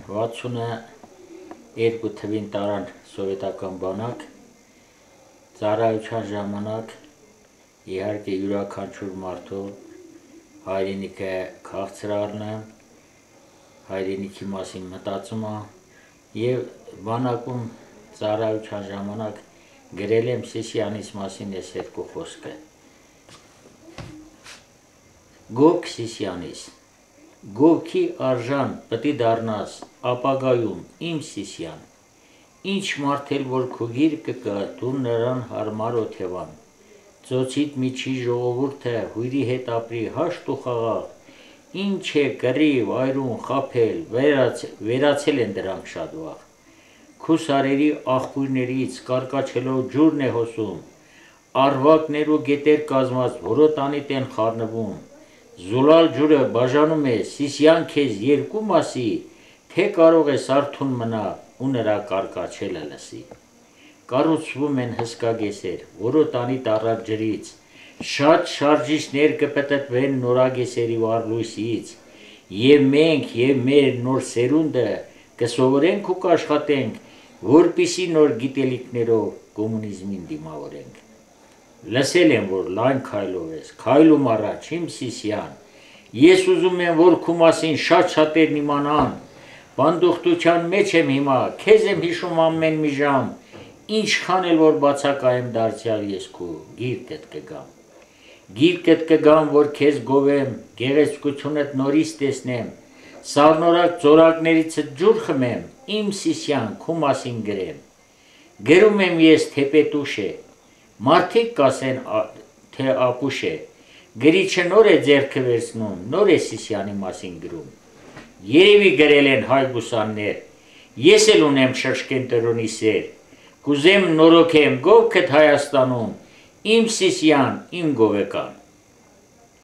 62 թվին տարան սովետական բանակ, ծառայության ժամանակ իհարկե յուրաքանչյուր մարդու հայրենիքը քաղցր առնեմ, հայրենիքի մասին մտածումը և բանակում ծառայության ժամանակ գրել եմ Սիսիանիս մասին ես երկու խոսքը։ Գոհ Սիսիանիս, գովքի արժան պտի դառնաս ապագայում իմ Սիսիան, ինչ մարդ էլ որ քո գիրկը կը դու նրան հարմար օթևան, ծոցիդ միջի ժողովուրդը հույրի հետ ապրի հաշտ ու խաղաղ, ինչ է կռիվ, այրուն, խաբել, վերացել են դրանք շատ վաղ, քու սարերի աղբույրներից կարկաչելով ջուրն է հոսում, արվակներ ու գետեր կազմած որոտանիտ են խառնվում, զուլալ ջուրը բաժանում է Սիսիան քեզ երկու մասի, թե կարող ես արթուն մնա ու նրա կարկաչելը լսի։ Կառուցվում են հսկագեսեր, որոտանիտ առակ ջրից, շատ շարժիչներ կպտտվեն նորագեսերի վառ լույսից, և մենք և մեր նոր սերունդը կսովորենք ու կաշխատենք, որպիսի նոր գիտելիքներով կոմունիզմին դիմավորենք։ Լսել եմ, որ լայն քայլով ես, քայլում առաջ իմ Սիսիան, ես ուզում եմ, որ քու մասին շատ-շատերն իմանան, պանդուխտության մեջ եմ հիմա, քեզ եմ հիշում ամեն մի ժամ, ինչքան էլ որ բացակայեմ դարձյալ ես քու գիրկդ կգամ։ Գիրկդ կգամ, որ քեզ գովեմ, գեղեցկությունդ նորից տեսնեմ, սառնորակ ծորակներիցդ ջուր խմեմ, իմ Սիսիան քու մասին գրեմ։ Գրում եմ ես, թե պետուշ է, մարդիկ կասեն, թե ապուշ է, գրիչը նոր է ձեռքը վերցնում, նոր է Սիսիանի մասին գրում։ Երևի գրել են հայ գուսաններ, ես էլ ունեմ շշկեն տրոնի սեր, կուզեմ նորոգեմ գովքդ Հայաստանում, իմ Սիսիան, իմ գովեկան։